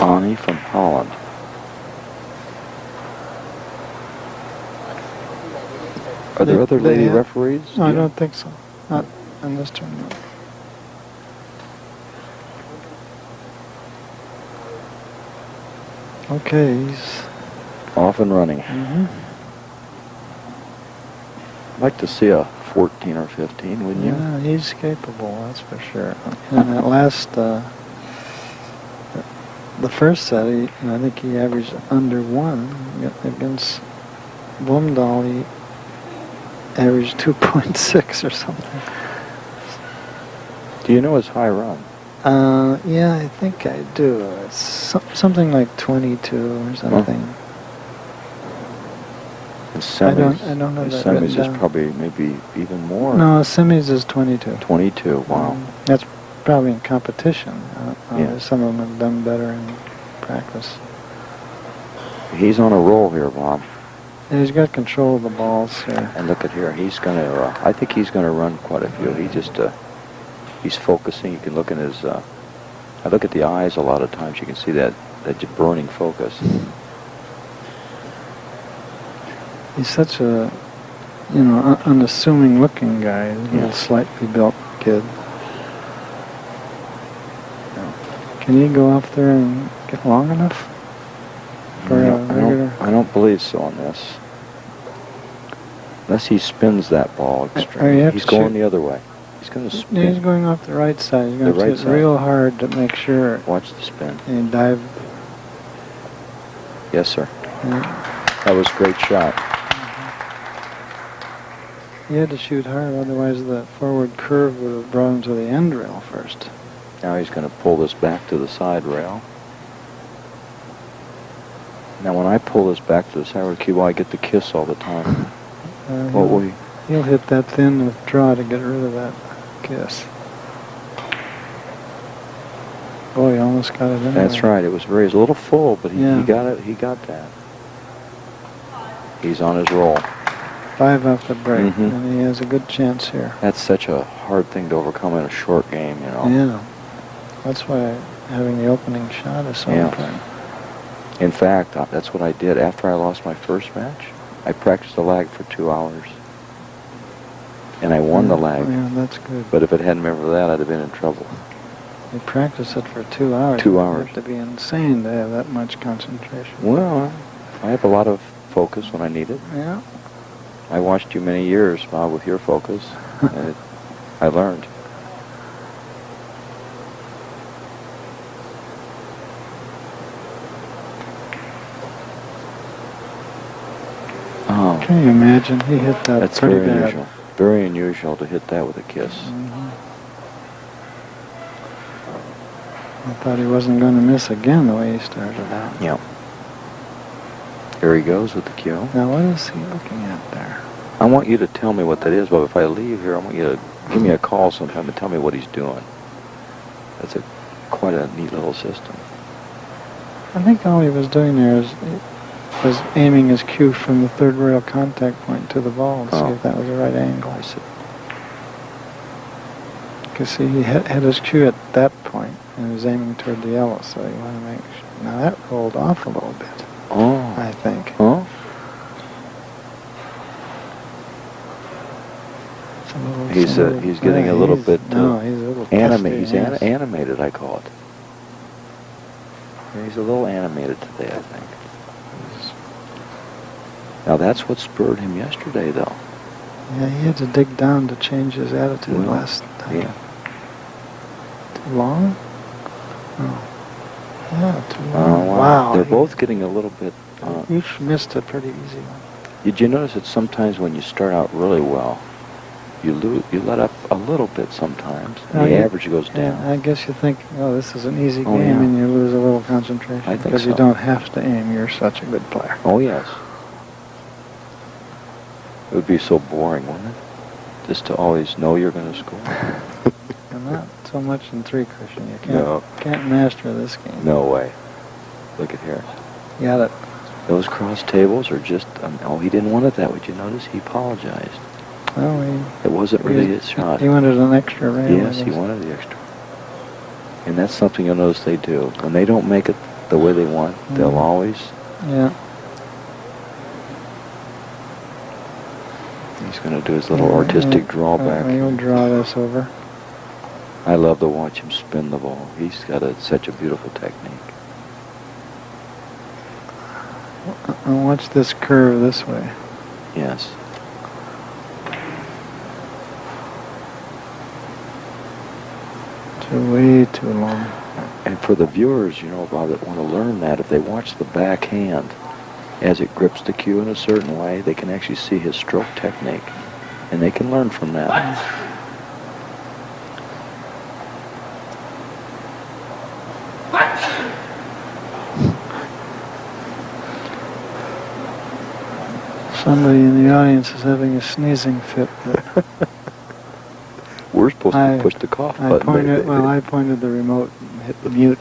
Bonnie from Holland. Are there other lady referees? No, I don't think so. Not in this tournament. Okay, he's off and running. Mm-hmm. I'd like to see a 14 or 15, wouldn't you? Yeah, he's capable, that's for sure. And that last, the first set, I think he averaged under 1 against Blumdahl. He averaged 2.6 or something. Do you know his high run? Yeah, I think I do. It's something like 22 or something. I don't know that semis is probably maybe even more. No, semis is 22. 22, wow. That's probably in competition. Yeah. Some of them have done better in practice. He's on a roll here, Bob. Yeah, he's got control of the balls here. And look at here, he's going to, I think he's going to run quite a few. He just, he's focusing. You can look in his, I look at the eyes a lot of times. You can see that burning focus. He's such a, unassuming looking guy. He's a slightly built kid. Can he go off there and get long enough for a regular? I don't believe so on this. Unless he spins that ball extremely. He's going the other way. He's going to spin. Yeah, he's going off the right side. He's going to hit real hard to make sure. Watch the spin. And dive. Yes, sir. Yeah. That was a great shot. He had to shoot hard, otherwise the forward curve would have brought him to the end rail first. Now he's going to pull this back to the side rail. Now when I pull this back to the side rail cue, I get the kiss all the time. He'll hit that thin withdraw to get rid of that kiss. Boy, he almost got it in there. That's right. It was a little full, but he got it. He got that. He's on his roll. 5 off the break, and he has a good chance here. That's such a hard thing to overcome in a short game, Yeah. That's why having the opening shot is so important. In fact, that's what I did. After I lost my first match, I practiced the lag for 2 hours. And I won the lag. Yeah, that's good. But if it hadn't been for that, I'd have been in trouble. You practice it for 2 hours. 2 hours. You have to be insane to have that much concentration. Well, I have a lot of focus when I need it. Yeah. I watched you many years, Bob, with your focus. And I learned. Oh. Can you imagine? He hit that That's pretty very bad. unusual. Very unusual to hit that with a kiss. I thought he wasn't going to miss again the way he started out. Yeah. Here he goes with the cue. Now what is he looking at there? I want you to tell me what that is, but if I leave here, I want you to give me a call sometime and tell me what he's doing. That's quite a neat little system. I think all he was doing there was aiming his cue from the third rail contact point to the ball to see if that was the right angle. I see. Because see, he had his cue at that point and was aiming toward the yellow, so you want to make sure. Now that rolled off a little bit. Oh. I think. Oh. He's getting a little bit. No, he's a little animated. He's animated, I call it. He's a little animated today, I think. Now that's what spurred him yesterday, though. Yeah, he had to dig down to change his attitude last time. Yeah. Too long? Oh. Yeah, too long. Wow. They're both getting a little bit. Each missed a pretty easy one. Did you notice that sometimes when you start out really well, you let up a little bit sometimes, and the average goes down. Yeah, I guess you think, oh, this is an easy game, and you lose a little concentration. I think because you don't have to aim. You're such a good player. Oh, yes. It would be so boring, wouldn't it? Just to always know you're going to score. And not so much in three cushion. You can't master this game. No way. Look at here. You got it. Those cross tables are just, oh, he didn't want it that way. Did you notice? He apologized. Well, it wasn't really his shot. He wanted an extra rail. Yes, he wanted the extra. And that's something you'll notice they do. When they don't make it the way they want. They'll always. Yeah. He's going to do his little artistic drawback. He'll draw this over. I love to watch him spin the ball. He's got such a beautiful technique. And watch this curve this way. Yes. Way too long. And for the viewers, you know, Bob, that want to learn that, if they watch the backhand as it grips the cue in a certain way, they can actually see his stroke technique, and they can learn from that. Somebody in the audience is having a sneezing fit. We're supposed to push the cough button. I pointed the remote and hit the mute.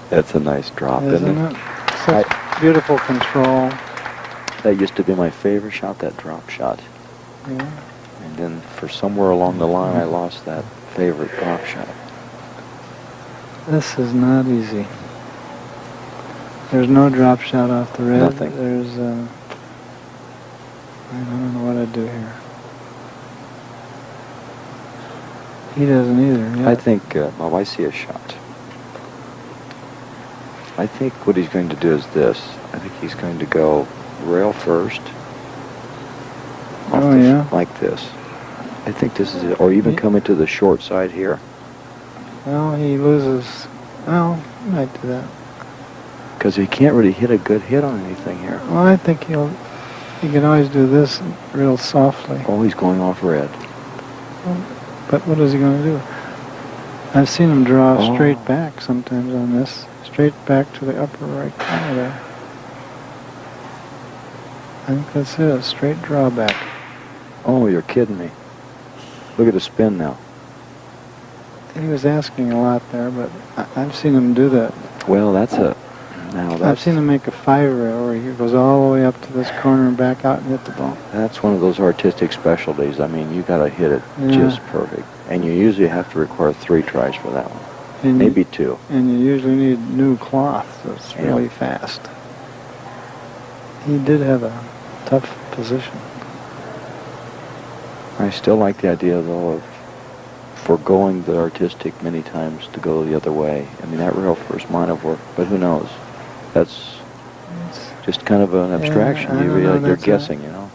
That's a nice drop, isn't it? Such beautiful control. That used to be my favorite shot, that drop shot. Yeah. And then for somewhere along the line, I lost that favorite drop shot. This is not easy. There's no drop shot off the red. Nothing. There's, I don't know what I'd do here. He doesn't either. Yeah. I think, well, I see a shot. I think what he's going to do is this. I think he's going to go rail first. Oh, yeah. Like this. I think this is it. Or even come into the short side here. Well, he loses. Well, he might do that. Because he can't really hit a good hit on anything here. Well, I think he can always do this real softly. Oh, he's going off red. But what is he going to do? I've seen him draw straight back sometimes on this. Straight back to the upper right corner there. I think that's it, a straight drawback. Oh, you're kidding me. Look at the spin now. He was asking a lot there, but I've seen him do that. Well, I've seen him make a 5-rail where he goes all the way up to this corner and back out and hit the ball. That's one of those artistic specialties. I mean, you got to hit it just perfect. And you usually have to require 3 tries for that one. And maybe 2. And you usually need new cloth, so it's really fast. He did have a tough position. I still like the idea, though, of foregoing the artistic many times to go the other way. I mean, that rail first might have worked, but who knows? That's just kind of an abstraction. You're guessing, you know.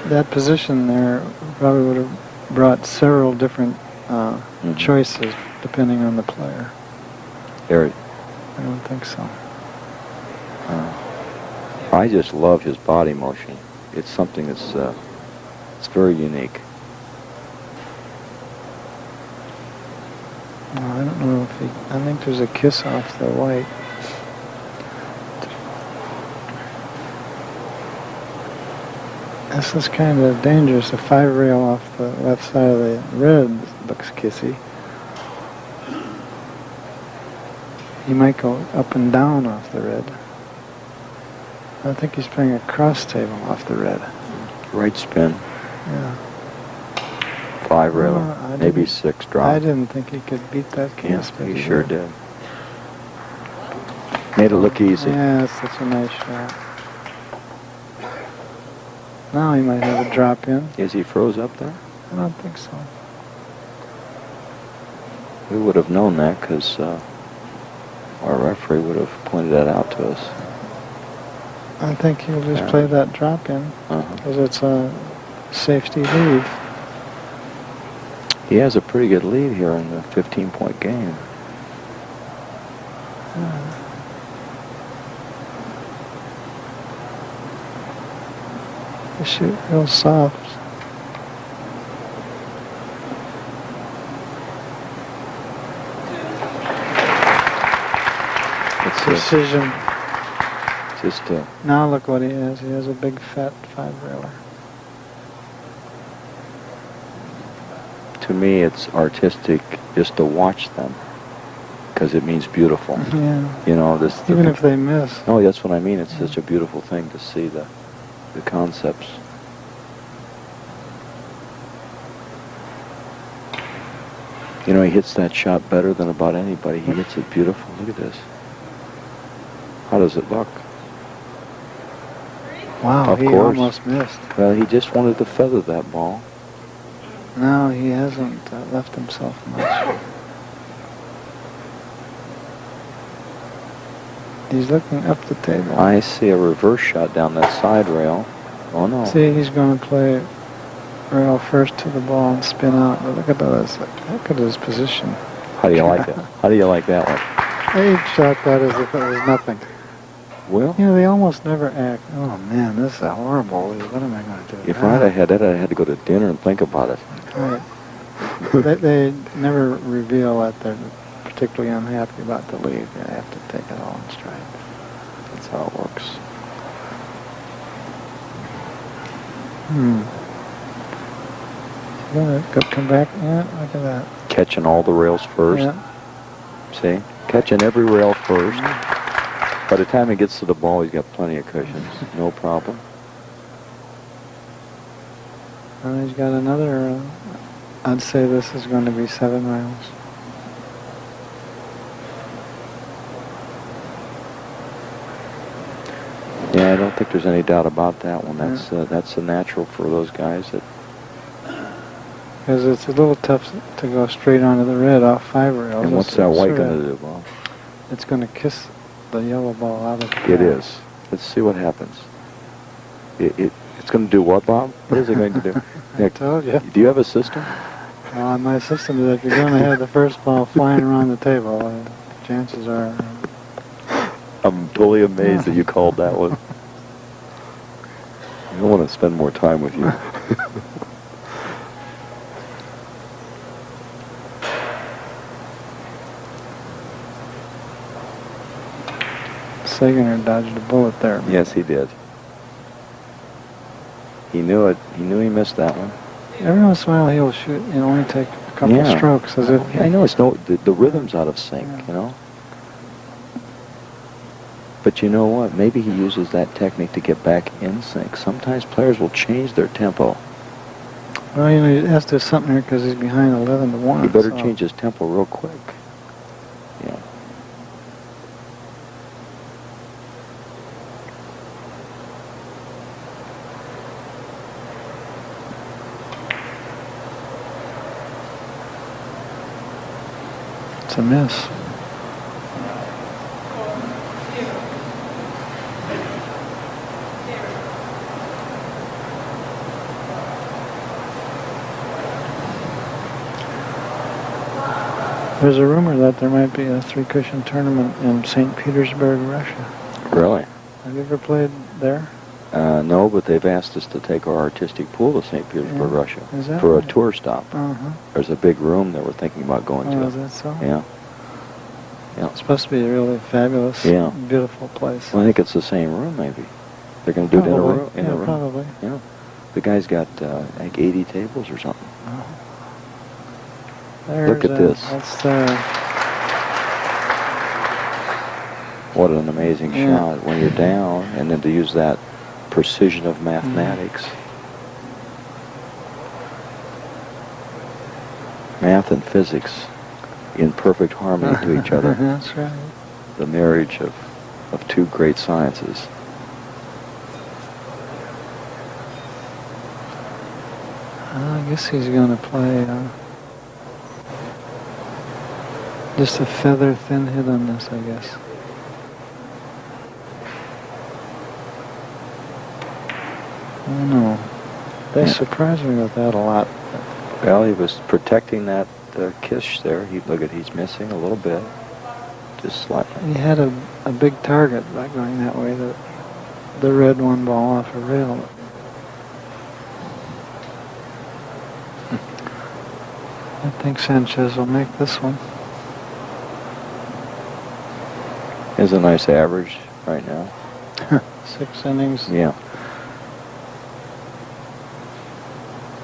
That position there probably would have brought several different choices depending on the player. Eric? I don't think so. I just love his body motion. It's something that's it's very unique. No, I don't know if I think there's a kiss off the white. This is kind of dangerous. A 5-rail off the left side of the red looks kissy. He might go up and down off the red. I think he's playing a cross table off the red. Right spin. Yeah. 5-rail, maybe 6 drop. I didn't think he could beat that kiss. Yeah, he sure did. Made it look easy. Yeah, it's such a nice shot. Now he might have a drop in. Is he froze up there? I don't think so. We would have known that because our referee would have pointed that out to us. I think he'll just play that drop in because it's a safety lead. He has a pretty good lead here in the 15-point game. They shoot real soft. It's precision. Just now look what he has. He has a big fat 5-railer. To me, it's artistic just to watch them because it means beautiful. Yeah. You know, this. Even if they miss. No, that's what I mean. It's such a beautiful thing to see the concepts. You know, he hits that shot better than about anybody. He hits it beautiful. Look at this. How does it look? Wow, Of he course. almost missed. Well, he just wanted to feather that ball. No, he hasn't left himself much. He's looking up the table. I see a reverse shot down that side rail. Oh, no. See, he's going to play rail first to the ball and spin out. But look at this. Look at his position. How do you like it? How do you like that one? He shot that as if it was nothing. Well, You know, they almost never act. Oh, man, this is a horrible lead. What am I going to do? if I'd have had it, I'd had to go to dinner and think about it. Right. they never reveal that they're particularly unhappy about the lead. They have to take it all in stride. That's how it works. Gonna come back. Yeah, look at that. Catching all the rails first. Yeah. See? Catching every rail first. By the time he gets to the ball, he's got plenty of cushions. No problem. And he's got another, I'd say this is going to be 7 rails. Yeah, I don't think there's any doubt about that one. That's a natural for those guys. Because it's a little tough to go straight onto the red off 5 rails. And what's that white going to do, Bob? It's going to kiss the yellow ball out of the It is. Let's see what happens. It's going to do what, Bob? What is it going to do? I told you. Do you have a system? My system is if you're going to have the first ball flying around the table, chances are... I'm totally amazed that you called that one. I don't want to spend more time with you. Sayginer dodged a bullet there. Yes, he did. He knew it. He knew he missed that one. Every once in a while he'll shoot, only take a couple strokes as if... I know it's the rhythm's out of sync, you know. But you know what? Maybe he uses that technique to get back in sync. Sometimes players will change their tempo. Well, he has to do something here because he's behind 11-1. He better change his tempo real quick. Yeah. It's a miss. There's a rumor that there might be a 3-cushion tournament in St. Petersburg, Russia. Really? Have you ever played there? No, but they've asked us to take our artistic pool to St. Petersburg, Russia, Is that for right? a tour stop. Uh-huh. There's a big room that we're thinking about going to. Oh, is that so? Yeah. Yeah. It's supposed to be a really fabulous, beautiful place. Well, I think it's the same room, maybe. They're going to do it in a room. In a room. Probably. Yeah. The guy's got like 80 tables or something. Oh. Look at this. That's What an amazing shot when you're down, and then to use that precision of mathematics. Math and physics in perfect harmony to each other. That's right. The marriage of two great sciences. I guess he's going to play just a feather thin hit on this, I guess. Oh no. They surprised me with that a lot. Well, he was protecting that kiss there. He's missing a little bit. Just slightly. He had a big target by going that way, the red one ball off a rail. I think Sanchez will make this one. Is a nice average right now. 6 innings. Yeah.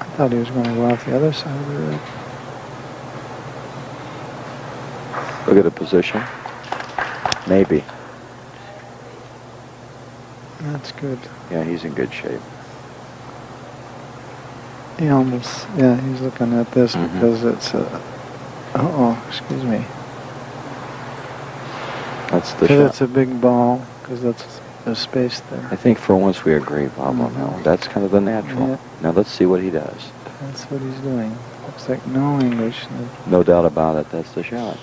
I thought he was going to go off the other side of the red. Look at the position. Maybe. That's good. Yeah, he's in good shape. He almost, he's looking at this because it's Uh-oh, excuse me. That's the Because shot. it's a big ball, because there's space there. I think for once we agree, Bob, on that one. That's kind of the natural. Yeah. Now let's see what he does. That's what he's doing. Looks like no English. No doubt about it, that's the shot.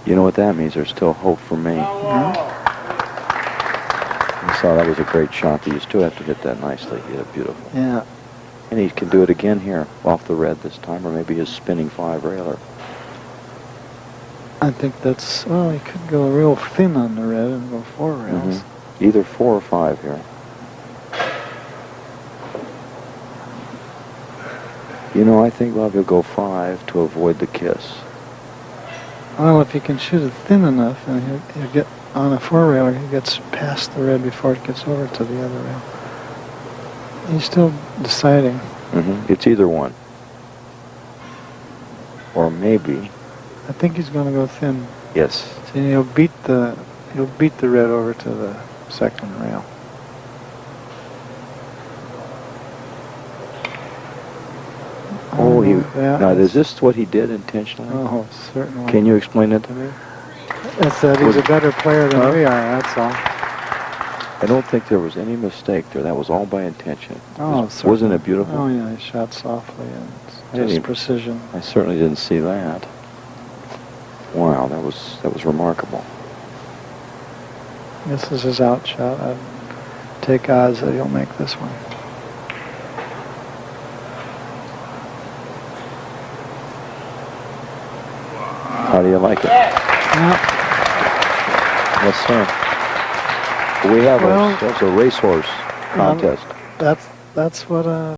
You know what that means? There's still hope for me. I saw that was a great shot, but you still have to hit that nicely. Hit it beautiful. Yeah. And he can do it again here, off the red this time, or maybe his spinning 5-railer. I think that's, well, he could go real thin on the red and go 4 rails. Either 4 or 5 here. You know, I think Bob will go 5 to avoid the kiss. Well, if he can shoot it thin enough, and he'll get on a 4-railer, he gets past the red before it gets over to the other rail. He's still deciding. It's either one. Or maybe. I think he's going to go thin. Yes. See, he'll beat the red over to the second rail. Oh, yeah, now is this what he did intentionally? Oh, certainly. Can you explain it to me? It's that he's a better player than we are, that's all. I don't think there was any mistake there. That was all by intention. Oh, wasn't it beautiful? Oh, yeah, he shot softly and didn't just even- precision. I certainly didn't see that. Wow, that was remarkable. This is his out shot. I'd take odds that he'll make this one. How do you like it? Yeah. Yes, sir. We have Well, that's a racehorse contest. That's what